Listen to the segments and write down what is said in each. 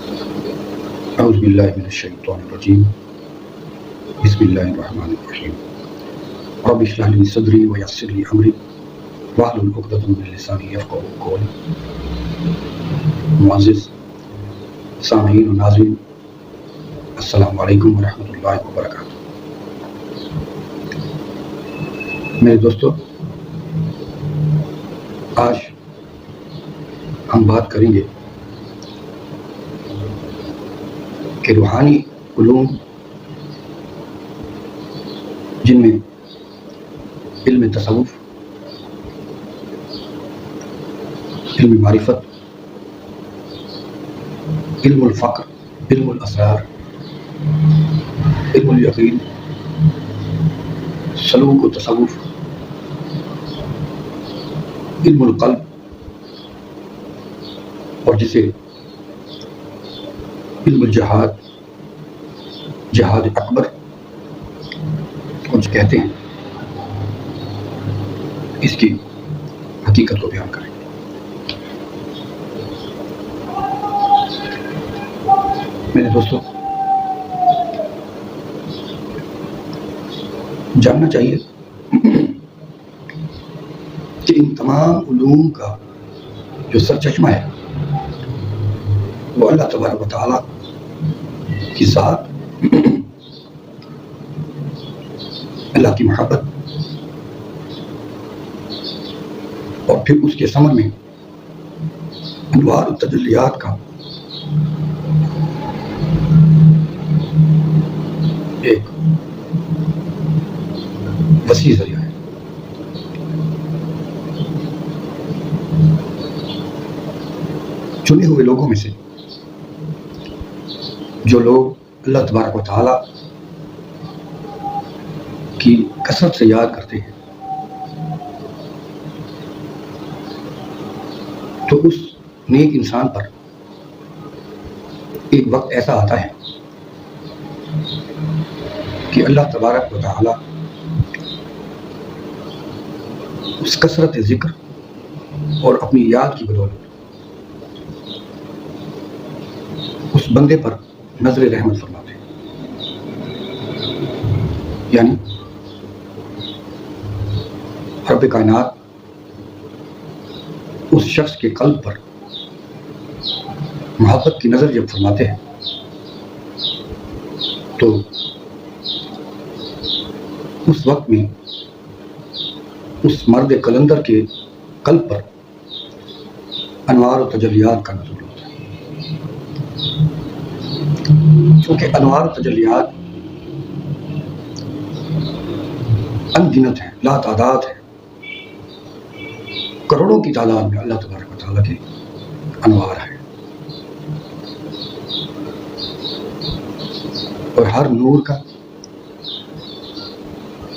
اعوذ باللہ من الشیطان الرجیم بسم اللہ الرحمن الرحیم رب اشرح لی صدری ویسر لی امری واحلل عقدۃ من لسانی یفقہوا قولی. معزز سامعین و ناظرین، السلام علیکم ورحمۃ اللہ وبرکاتہ. میرے دوستو، آج ہم بات کریں گے کہ روحانی علوم جن میں علم تصوف، علم معرفت، علم الفقر، علم الاسرار، علم الیقین، سلوک و تصوف، علم القلب، اور جسے علم الجہاد، جہاد اکبر کچھ کہتے ہیں، اس کی حقیقت کو بیان کریں. میرے دوستو، جاننا چاہیے کہ ان تمام علوم کا جو سرچشمہ ہے وہ اللہ تبارک و تعالیٰ کی ذات، اللہ کی محبت، اور پھر اس کے ثمر میں انوار و تجلیات کا ایک وسیع ذریعہ ہے. چنے ہوئے لوگوں میں سے جو لوگ اللہ تبارک و تعالیٰ کی کثرت سے یاد کرتے ہیں تو اس نیک انسان پر ایک وقت ایسا آتا ہے کہ اللہ تبارک و تعالیٰ اس کثرت ذکر اور اپنی یاد کی بدولت اس بندے پر نظر رحمت فرماتے ہیں. یعنی رب کائنات اس شخص کے قلب پر محبت کی نظر جب فرماتے ہیں تو اس وقت میں اس مرد قلندر کے قلب پر انوار و تجلیات کا نزول ہوتا ہے. چونکہ انوار و تجلیات ان گنت ہیں، لا تعداد ہیں، کروڑوں کی تعداد میں اللہ تبارک و تعالیٰ کے انوار ہیں، اور ہر نور کا،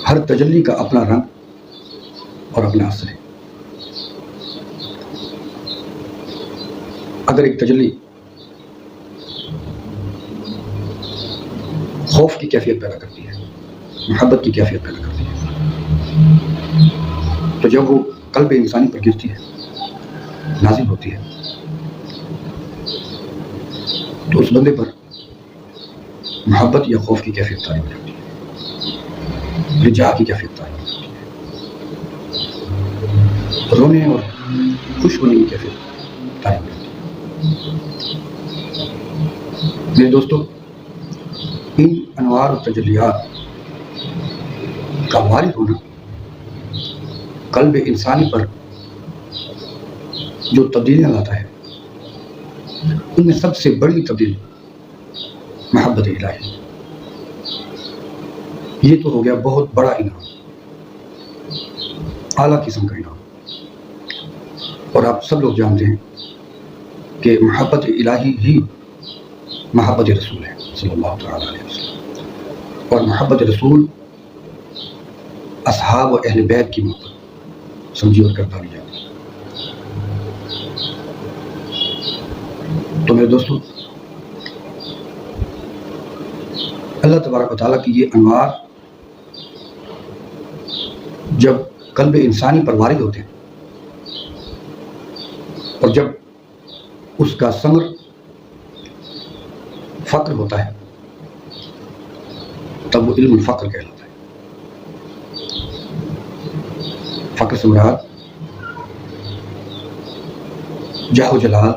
ہر تجلی کا اپنا رنگ اور اپنا اثر ہے. اگر ایک تجلی خوف کی کیفیت پیدا کرتی ہے، محبت کی کیفیت پیدا کرتی ہے، تو جب وہ قلب انسانی پر گرتی ہے، نازل ہوتی ہے، تو اس بندے پر محبت یا خوف کی کیفیت طاری ہو جاتی ہے، رجاء کی کیفیت طاری ہو جاتی ہے، رونے اور خوش ہونے کی کیفیت طاری ہو جاتی ہے. میرے دوستو، ان انوار و تجلیات کا وارد ہونا قلب انسانی پر جو تبدیلیاں لاتا ہے، ان میں سب سے بڑی تبدیلی محبت الہی. یہ تو ہو گیا بہت بڑا انعام، اعلیٰ قسم کا انعام. اور آپ سب لوگ جانتے ہیں کہ محبت الہی ہی محبت رسول ہے صلی اللہ تعالیٰ علیہ وسلم، اور محبت رسول اصحاب و اہل بیت کی محبت سمجھی اور گردانی جاتی ہے. تو میرے دوستو، اللہ تبارک و تعالیٰ کی یہ انوار جب قلب انسانی پر وارد ہوتے ہیں اور جب اس کا ثمر فقر ہوتا ہے تب وہ علم الفقر کہلاتا ہے۔ فقر سے مراد جاہ و جلال،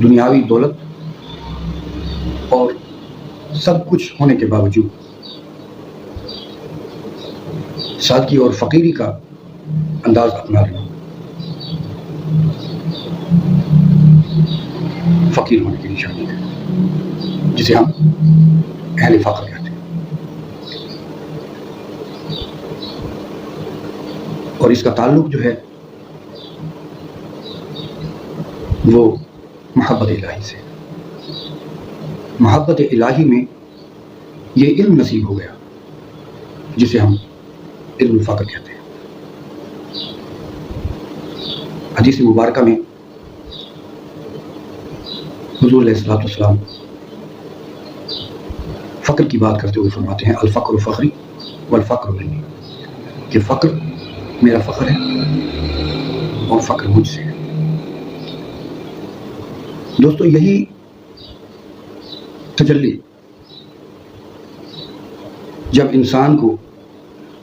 دنیاوی دولت اور سب کچھ ہونے کے باوجود سادگی اور فقیری کا انداز اپنا لینا، فقیر ہونے کی نشانی ہے، جسے ہم اہل فقر کہتے ہیں۔ اور اس کا تعلق جو ہے وہ محبت الہی سے۔ محبت الہی میں یہ علم نصیب ہو گیا جسے ہم علم الفقر کہتے ہیں۔ حدیث مبارکہ میں حضور علیہ الصلوۃ والسلام فقر کی بات کرتے ہوئے فرماتے ہیں الفقر فخری والفقر منی، کہ فقر میرا فخر ہے اور فقر مجھ سے ہے۔ دوستو، یہی تجلی جب انسان کو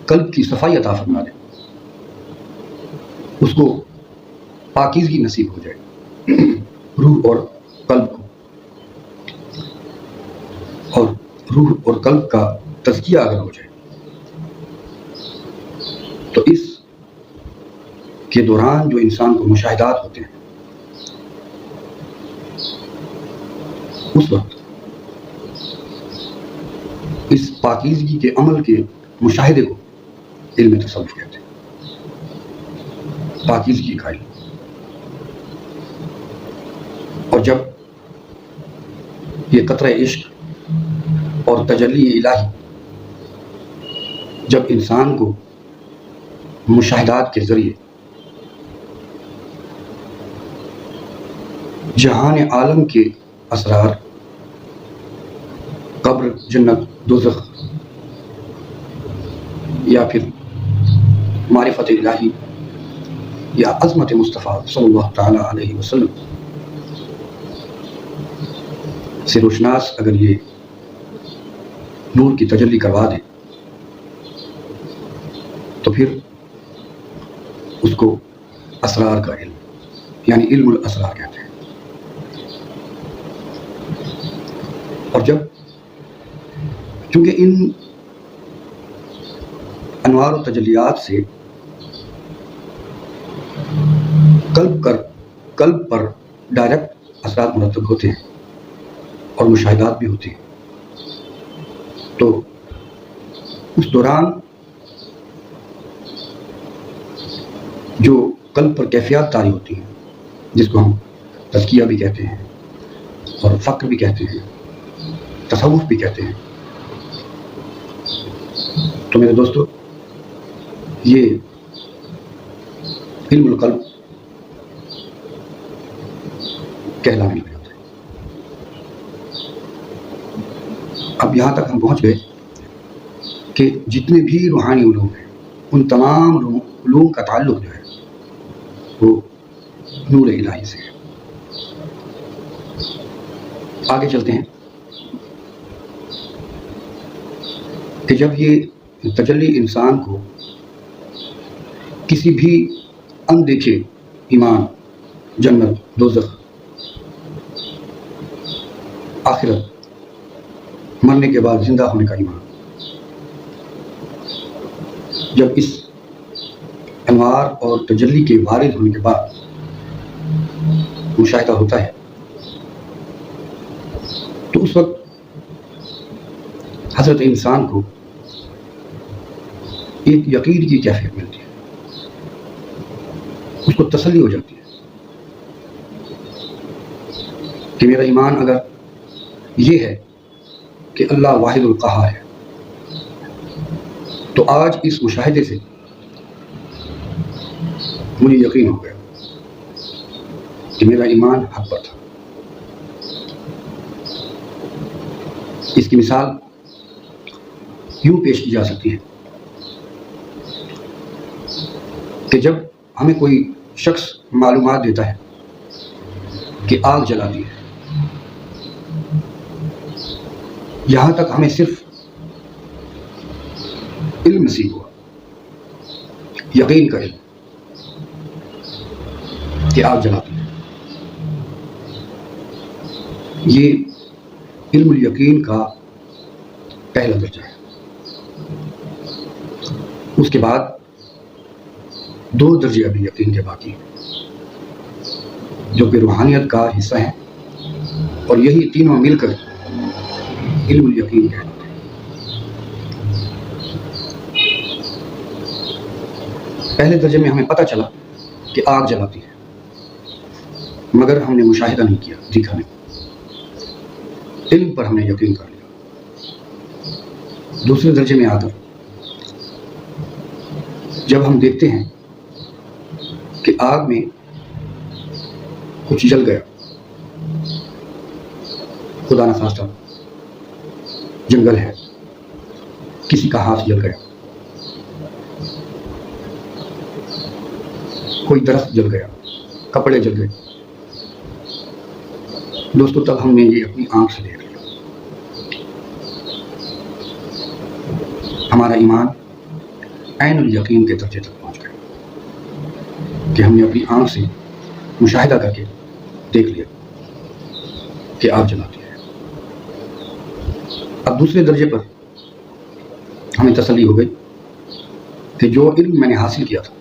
قلب کی صفائی عطا فرما دے، اس کو پاکیزگی نصیب ہو جائے روح اور قلب کو، اور روح اور قلب کا تزکیہ اگر ہو جائے تو اس کے دوران جو انسان کو مشاہدات ہوتے ہیں اس وقت اس پاکیزگی کے عمل کے مشاہدے کو علم تصوف کہتے ہیں، پاکیزگی کا علم۔ اور جب یہ قطرہ عشق اور تجلی الہی جب انسان کو مشاہدات کے ذریعے جہان عالم کے اسرار، قبر، جنت، دوزخ، یا پھر معرفت الہی یا عظمت مصطفیٰ صلی اللہ تعالی علیہ وسلم سے روشناس اگر یہ نور کی تجلی کروا دے تو پھر اس کو اسرار کا علم یعنی علم الاسرار کہتے ہیں۔ اور جب چونکہ ان انوار و تجلیات سے قلب پر ڈائریکٹ اثرات مرتب ہوتے ہیں اور مشاہدات بھی ہوتے ہیں، تو اس دوران جو قلب پر کیفیات طاری ہوتی ہیں جس کو ہم تزکیہ بھی کہتے ہیں اور فقر بھی کہتے ہیں، تصوف بھی کہتے ہیں، تو میرے دوستو یہ علم القلب کہلانے لگا۔ اب یہاں تک ہم پہنچ گئے کہ جتنے بھی روحانی علوم ہیں ان تمام علوم کا تعلق جو ہے وہ نور الہی سے ہے۔ آگے چلتے ہیں کہ جب یہ تجلی انسان کو کسی بھی اندیکھے ایمان، جنت، دوزخ، آخرت، مرنے کے بعد زندہ ہونے کا ایمان، جب اس انوار اور تجلی کے وارد ہونے کے بعد مشاہدہ ہوتا ہے تو اس وقت حضرت انسان کو ایک یقین کی کیفیت ملتی ہے، اس کو تسلی ہو جاتی ہے کہ میرا ایمان اگر یہ ہے کہ اللہ واحد القہار ہے تو آج اس مشاہدے سے مجھے یقین ہو گیا کہ میرا ایمان حق پر تھا۔ اس کی مثال یوں پیش کی جا سکتی ہے کہ جب ہمیں کوئی شخص معلومات دیتا ہے کہ آگ جلاتی ہے یہاں تک ہمیں صرف علم نصیب ہوا، یقین کا علم کہ آگ جلاتی ہے. یہ علم الیقین کا پہلا درجہ ہے. اس کے بعد 2 درجے ابھی یقین کے باقی ہیں جو کہ روحانیت کا حصہ ہیں، اور یہی تینوں مل کر علم الیقین کہلاتے ہیں. پہلے درجے میں ہمیں پتہ چلا کہ آگ جلاتی ہے، مگر ہم نے مشاہدہ نہیں کیا، دیکھا نہیں. علم پر ہم نے یقین کر لیا. دوسرے درجے میں آ کر جب ہم دیکھتے ہیں کہ آگ میں کچھ جل گیا، خدا نخواستہ جنگل ہے، کسی کا ہاتھ جل گیا، کوئی درخت جل گیا، کپڑے جل گئے. دوستو تب ہم نے یہ اپنی آنکھ سے دیکھ لیا. ہمارا ایمان عین الیقین کے درجے تک پہنچ گیا کہ ہم نے اپنی آنکھ سے مشاہدہ کر کے دیکھ لیا کہ آگ جلاتی ہے. اب دوسرے درجے پر ہمیں تسلی ہو گئی کہ جو علم میں نے حاصل کیا تھا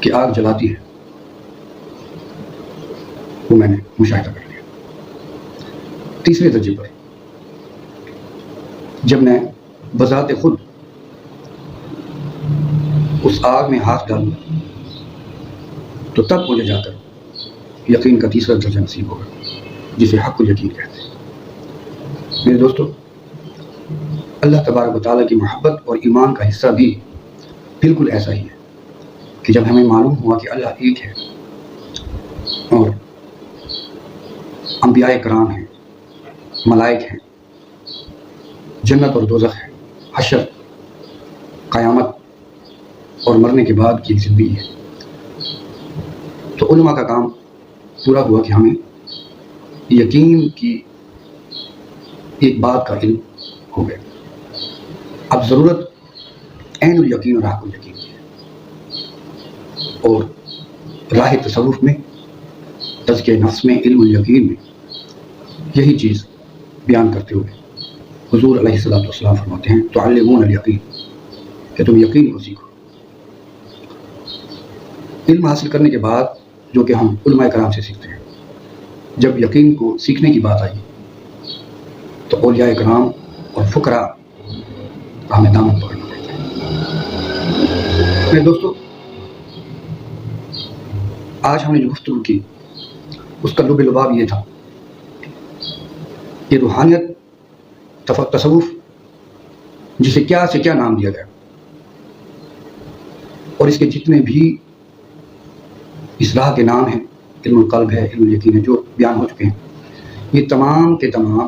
کہ آگ جلاتی ہے وہ میں نے مشاہدہ کر لیا. تیسرے درجے پر جب میں بذات خود اس آگ میں ہاتھ ڈالوں تو تب مجھے جا کر یقین کا تیسرا درجہ نصیب ہوگا جسے حق الیقین کہتے ہیں. میرے دوستو، اللہ تبارک و تعالیٰ کی محبت اور ایمان کا حصہ بھی بالکل ایسا ہی ہے کہ جب ہمیں معلوم ہوا کہ اللہ ایک ہے اور انبیاء کرام ہیں، ملائک ہیں، جنت اور دوزخ ہے، حشر، قیامت اور مرنے کے بعد کی زندگی ہے، تو علماء کا کام پورا ہوا کہ ہمیں یقین کی ایک بات کا علم ہو گیا. اب ضرورت عین الیقین اور حق الیقین کی ہے، اور راہ تصوف میں، تزکیہ نفس میں، علم الیقین میں یہی چیز بیان کرتے ہوئے حضور علیہ الصلوۃ والسلام فرماتے ہیں تعلمون الیقین، کہ تم یقین کو سیکھو. علم حاصل کرنے کے بعد جو کہ ہم علماء کرام سے سیکھتے ہیں، جب یقین کو سیکھنے کی بات آئی تو اولیاء کرام اور فقراء کا ہمیں دامن پکڑنا پڑتا ہے. میرے دوستو، آج ہم نے جو گفتگو کی اس کا لب لباب یہ تھا کہ روحانیت، تصوف، جسے کیا سے کیا نام دیا گیا، اور اس کے جتنے بھی اس راہ کے نام ہیں، علم القلب ہے، علم الیقین ہے، جو بیان ہو چکے ہیں، یہ تمام کے تمام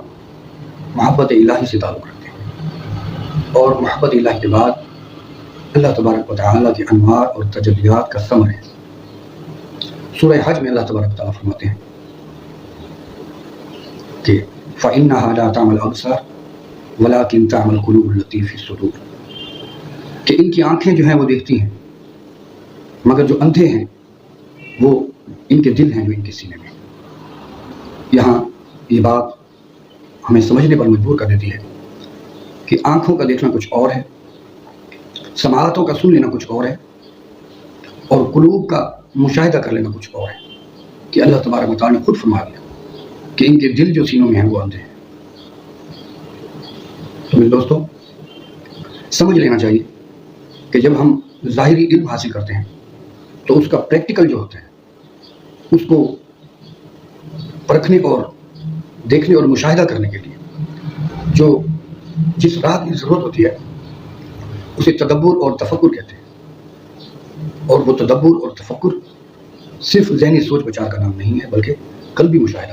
محبت الہی سے تعلق رکھتے ہیں، اور محبت الہی کے بعد اللہ تبارک و تعالیٰ کے انوار اور تجلیات کا ثمر ہے. سورہ حج میں اللہ تبارک و تعالیٰ فرماتے ہیں کہ فَإِنَّهَا لَا تَعْمَى الْأَبْصَارُ وَلَكِنْ تَعْمَى الْقُلُوبُ الَّتِي فِي الصُّدُورِ، کہ ان کی آنکھیں جو ہیں وہ دیکھتی ہیں، مگر جو اندھے ہیں وہ ان کے دل ہیں جو ان کے سینے میں. یہاں یہ بات ہمیں سمجھنے پر مجبور کر دیتی ہے کہ آنکھوں کا دیکھنا کچھ اور ہے، سماعتوں کا سن لینا کچھ اور ہے، اور قلوب کا مشاہدہ کر لینا کچھ اور ہے. کہ اللہ تبارک و تعالیٰ نے خود فرما دیا کہ ان کے دل جو سینوں میں ہیں وہ اندھے ہیں. تو میرے دوستو، سمجھ لینا چاہیے کہ جب ہم ظاہری علم حاصل کرتے ہیں تو اس کا پریکٹیکل جو ہوتا ہے اس کو پرکھنے اور دیکھنے اور مشاہدہ کرنے کے لیے جو جس راہ کی ضرورت ہوتی ہے اسے تدبر اور تفکر کہتے ہیں. اور وہ تدبر اور تفکر صرف ذہنی سوچ بچار کا نام نہیں ہے، بلکہ قلبی مشاہدہ